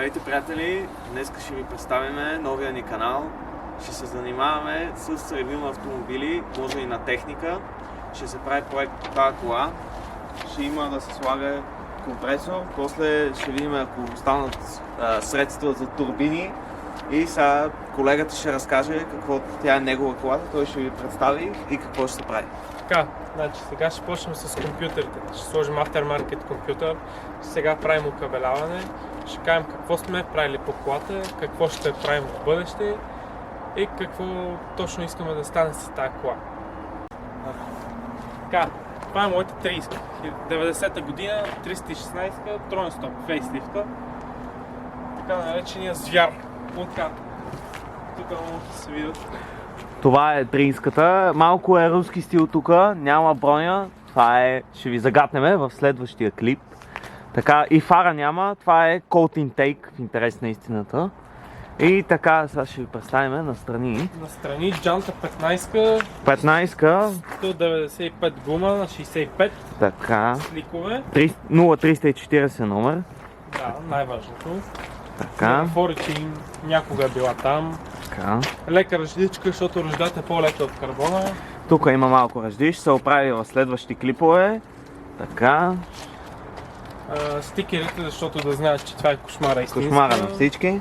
Здравейте, приятели! Днес ще ви представим новия ни канал. Ще се занимаваме с ревю на автомобили, може и на техника. Ще се прави проект по тази кола. Ще има да се слага компресор. После ще видим ако останат средства за турбини. И сега колегата ще разкаже какво тя е негова колата. Той ще ви представи и какво ще се прави. Така, значи сега ще почнем с компютрите. Ще сложим aftermarket компютър. Сега правим окабеляване. Ще кажем какво сме правили по колата, какво ще правим в бъдеще и какво точно искаме да стане с тази кола. Така, това е моята 30. 90-та година, 316 троен стоп, фейслифта. Така наречения звяр. Така, тук може да се видят. Това е 30-ката. Малко е руски стил тук, няма броня. Това е, ще ви загатнем в следващия клип. Така, и фара няма, това е Cold Intake в интерес на истината. И така, сега ще ви представим настрани. Настрани, джанта 15-ка. 15-ка. 195 гума на 65. Така. Сликове. 0340 номер. Да, най-важното. Така. Форичи някога е била там. Така. Лека ръждичка, защото ръждата е по-лека от карбона. Тук има малко ръждиш, ще се оправи в следващи клипове. Така. Стикерите, защото да знаят, че това е кошмара истинска. Кошмара на всички.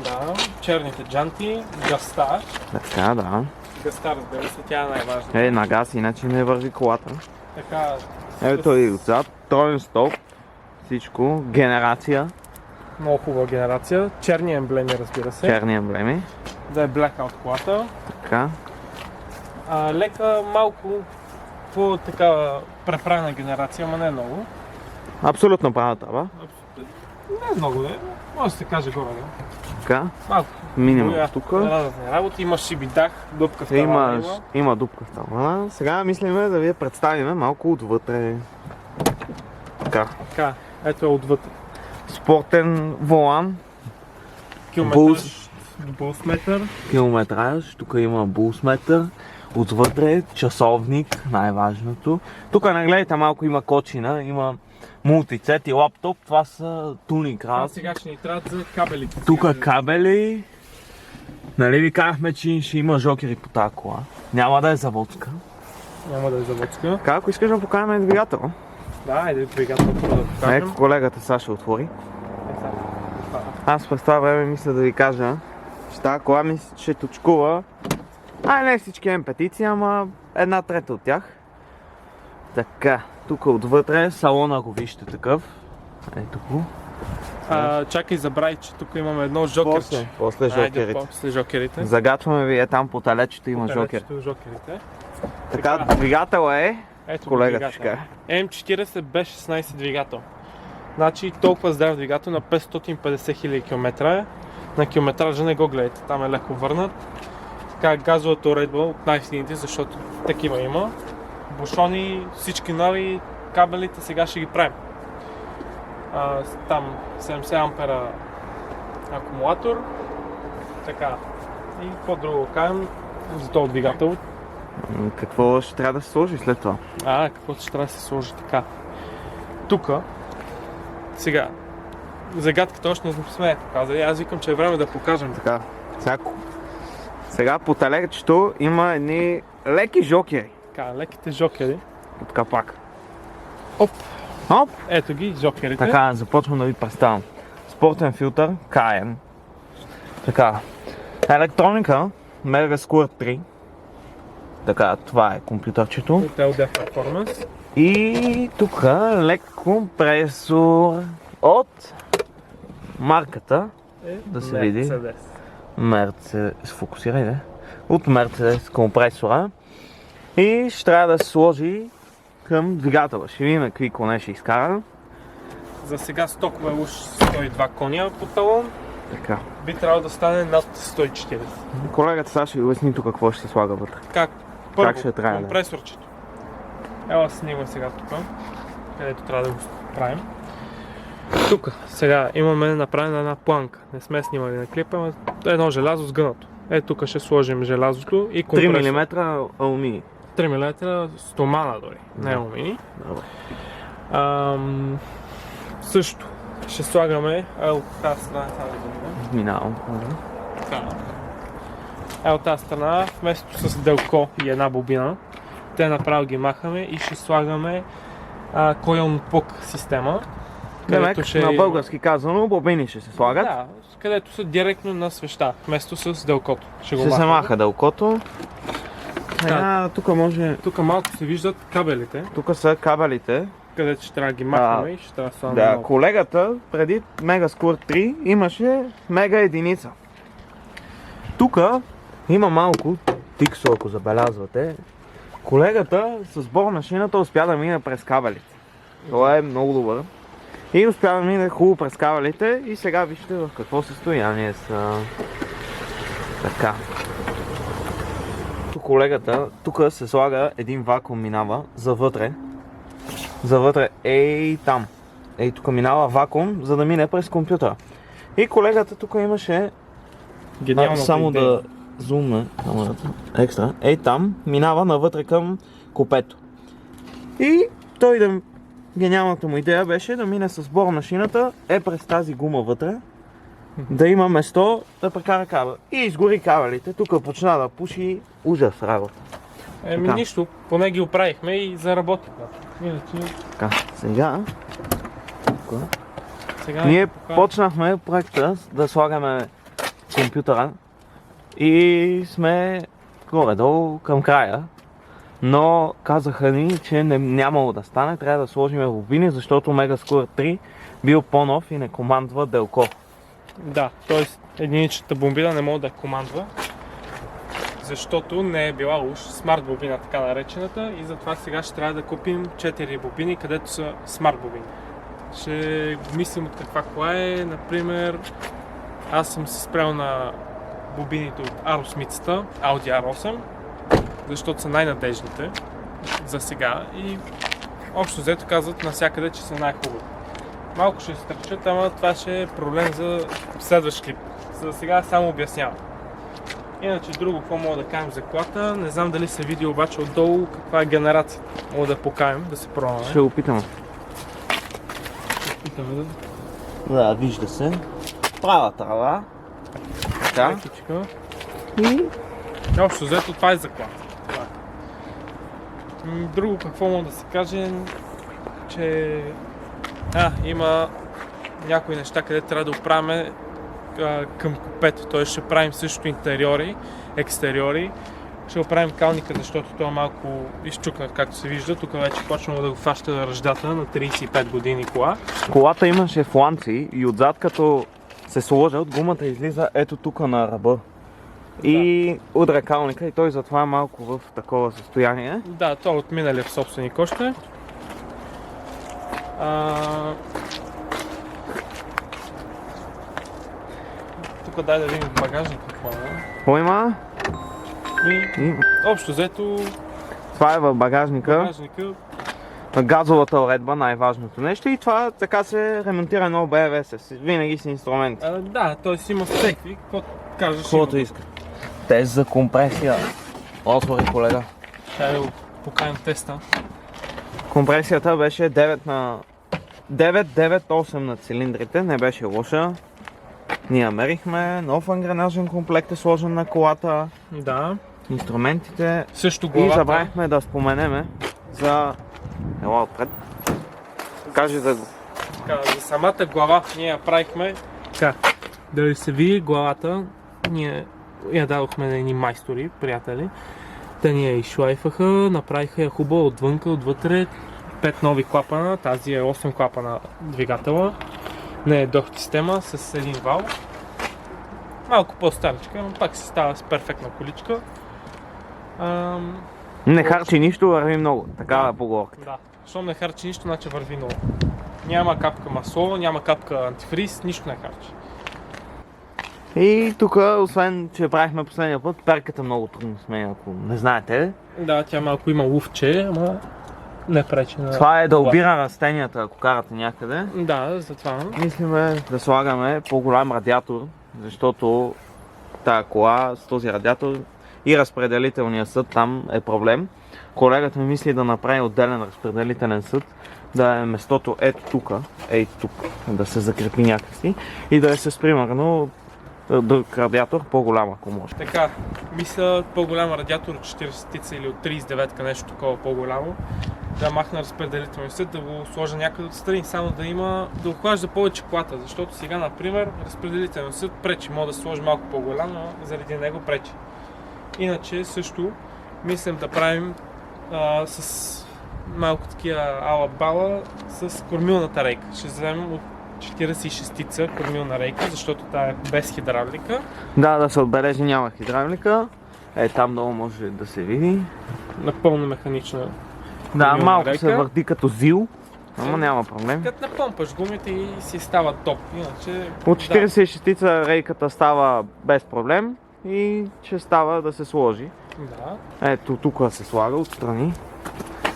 Да, черните джанти, гастар. Така, да. Гастар, разбира се, тя е най-важна. На газ, иначе не върви колата. Така. Ето и отзад, троен стоп, всичко, генерация. Много хубава генерация. Черни емблеми, разбира се. Черни емблеми. Да е blackout колата. Така. Лека, малко по-такава преправена генерация, ама не е много. Абсолютно права таба. Не е много, не. Може да се каже горе, да. Така. Малко. Минимум тук. Разни работи. Има шибидах, дупка в тавана има дупка в тавана. Сега мислиме да ви я представим малко отвътре. Така. Така, ето е отвътре. Спортен волан. Булсметър. Километраж. Тук има булсметър. Отвътре часовник, най-важното. Тук нагледайте малко има кочина, има мултицет и лаптоп. Това са туник Това раз. сега ще ни трябват за кабелите. Тук кабели. Нали ви казахме, че ще има жокери по тази кола. Няма да е заводска. Няма да е заводска. Ако искаш да покажем двигател. Да, айде двигател да покажем. Ето колегата сега ще отвори. Аз през това време мисля да ви кажа, че тази кола ми ще точкува. Не всички М5-ци, ама 1/3 от тях. Така, тук отвътре салона го вижте такъв. Ето го. Чакай, забравяй, че тук имаме едно жокерче. После жокерите. После жокерите. Загатваме ви там по талечето има жокер. Жокерите. Така, двигател е. Ето Колегата ще каже. М40 B16 двигател. Значи толкова здрав двигател на 550 000 км. На километража не го гледайте, там е леко върнат. Така газовата уредба от най-сините, защото такива има. Бушони, всички нови, кабелите сега ще ги правим. Там 70 ампера акумулатор. Така. И по-друго кажем за този двигател. Какво ще трябва да се сложи след това? Какво ще трябва да се сложи така. Тука, сега, загадката още не сме показали, аз викам, че е време да покажем. Така, сега по талечето има едни леки жокери. Така, леките жокери. От капак. Оп! Оп! Ето ги, жокерите. Така, започвам да ви представям. Спортен филтър, Cayenne. Така, електроника, Megasquirt 3. Така, това е компютърчето. Intel Def Performance. И тук лек компресор от марката. Да се види. Мерцедес. Фокусирай, да? От Мерцедес компресора. И ще трябва да се сложи към двигателя. Ще видим какви коне ще изкара. За сега стокова е уж 102 коня по талон. Така. Би трябвало да стане над 140. Колегата сега ще ви обясни тук какво ще се слага вътре. Как? Първо, ще трябва да? компресорчето. Ела снимай сега тук, където трябва да го правим. Тук сега имаме направена една планка. Не сме снимали на клипа, но едно желязо сгънато. Тук ще сложим желязото и компресор. 3 мм алуминий. 3 мм стомана дори, не алуминий. Добре. Също ще слагаме, от тази страна, Минавам. от тази страна, вместо с делко и една бобина, те направо ги махаме и ще слагаме коилн пук система. Демек, на български казано, бобини ще се слагат. Да, където са директно на свеща, вместо с делкото. Ще се маха делкото. Тук може... Тук малко се виждат кабелите. Тук са кабелите. Където ще трябва да ги махнем и ще трябва да слагаме Да, малко. колегата преди Megasquirt 3 имаше мега единица. Тук има малко тиксо, ако забелязвате. Колегата с бормашината успя да мине през кабелите. Това е много добър. И успя да мине хубаво през кабелите и сега вижте в какво състояние са. Така. Тук колегата, тук се слага един вакуум минава завътре. Завътре там. Тук минава вакуум, за да мине през компютъра. И колегата тук имаше само идея. да зумна камерата екстра. Там минава навътре към купето. И той гениалната му идея беше да мине с бормашината през тази гума вътре, да има место да прекара кабел. И изгори кабелите. Тук почна да пуши ужас работа. Нищо, поне ги оправихме и заработихме. Иначе... Така, сега Ние почнахме проекта да слагаме компютъра и сме горе-долу към края. Но казаха ни, че нямало да стане, трябва да сложим бобини, защото Megasquirt 3 бил по-нов и не командва делко. Да, т.е. единичната бомбина не може да командва, защото не е била уж смарт бобина, така наречената, и затова сега ще трябва да купим 4 бобини, където са смарт бобини. Ще мислим от каква кола е, например, аз съм се спрял на бобините от Aerosmith, Audi R8, защото са най-надежните за сега и общо взето казват навсякъде, че са най-хубави. Малко ще изтърчат, ама това ще е проблем за следващ клип. За сега само обяснявам. Иначе друго, какво мога да кажем за колата, не знам дали се види обаче отдолу каква е генерацията. Мога да покажем, да се пробваме. Ще опитаме. Да, вижда се. Права трава. Така. И общо взето това е за колата. Друго какво мога да се каже, че има някои неща, къде трябва да оправяме към купето, т.е. ще правим също интериори, екстериори. Ще оправим калника, защото той е малко изчукнат, както се вижда. Тук вече почваме да го фаща ръждата на 35 години кола. Колата имаше фланци и отзад като се сложат, гумата излиза ето тук на ръба. И удря калника и той затова е малко в такова състояние. Да, той от миналия собственик още. Тук дай да видим в багажника какво е. Какво има? И общо взето това е в багажника. Газовата уредба, най-важното нещо, и това така се ремонтира едно БВС, винаги с инструменти. Да, т.е. има всеки, какво кажеш. Каквото иска. Тест за компресия. Отвори, колега. Ще да го покажем теста. Компресията беше 998 на цилиндрите, не беше лоша. Ние мерихме, нов ангренажен комплект е сложен на колата. Да. Инструментите. Също главата. И забравихме да споменеме за... Ела отпред. Кажи за... За самата глава ние я правихме така. Дали се види главата, ние я дадохме на едни майстори, приятели. Те ни я изшлайфаха, направиха я хубаво отвънка, отвътре. 5 нови клапана, тази е 8 клапана двигателя. Не е дохт система с един вал. Малко по-старичка, но пак си става с перфектна количка. Не харчи нищо, върви много. Такава е поговорката. Да, защото не харчи нищо, значи върви много. Няма капка масло, няма капка антифриз, нищо не харчи. И тук, освен че правихме последния път, перката много трудно сменя, ако не знаете. Да, тя малко има луфче, ама не пречи на... Това е да обира растенията, ако карате някъде. Да, затова. Мислиме да слагаме по-голям радиатор, защото тая кола с този радиатор и разпределителния съд там е проблем. Колегата ми мисли да направи отделен разпределителен съд, да е местото ето тук, да се закрепи някакси и да е с примерно друг радиатор по-голям, ако може. Така, мисля по-голям радиатор от 40 или от 39 нещо такова по-голямо. Да махна разпределителния съд, да го сложа някъде отстрани, само да охлажда повече колата, защото сега, например, разпределителният съд пречи, мога да сложи малко по-голям, но заради него пречи. Иначе също мислям да правим с малко такива ала-бала с кормилната рейка. Ще вземем от 46-ца кормилна рейка, защото тя е без хидравлика. Да се отбележи, няма хидравлика. Там долу може да се види. Напълно механична. Да, малко рейка. се върти като зил, ама няма проблем. Като напомпаш гумите и си става топ. Иначе, От 46-ца рейката става без проблем и ще става да се сложи. Да. Ето тук се слага отстрани.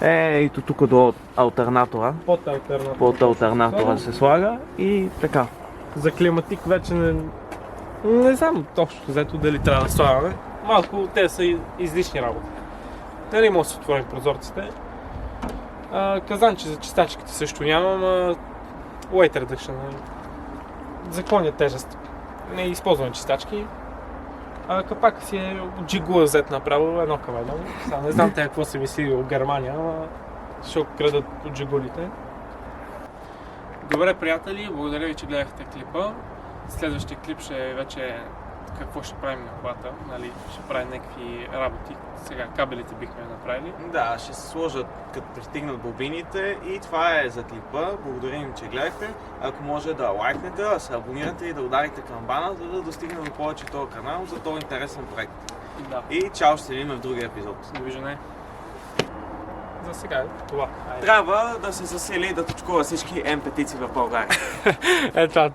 Ето тук до алтернатора. Под алтернатора се слага и така. За климатик вече не знам точно взето дали трябва да слагаме. Малко те са излишни работи. Дали може да се отворим прозорците. Казанче за чистачките също нямам. Weight reduction. Законя тежест. Не използваме чистачки. Капака си е от джигула взет направо едно към едно. Сега не знам те какво са мислили от Германия, ама ще крадат от джигулите. Добре, приятели, благодаря ви, че гледахте клипа. Следващия клип ще е вече какво ще правим на колата, нали, ще правим някакви работи. Сега кабелите бихме направили. Да, ще се сложат като пристигнат бобините и това е за клипа. Благодарим, че гледахте. Ако може да лайкнете, да се абонирате и да ударите камбана, за да достигне до повече този канал за този интересен проект. Да. И чао, ще се видим в другия епизод. Довиждане. За сега е това. Трябва да се засели и да точкува всички МПТ-ци в България. Това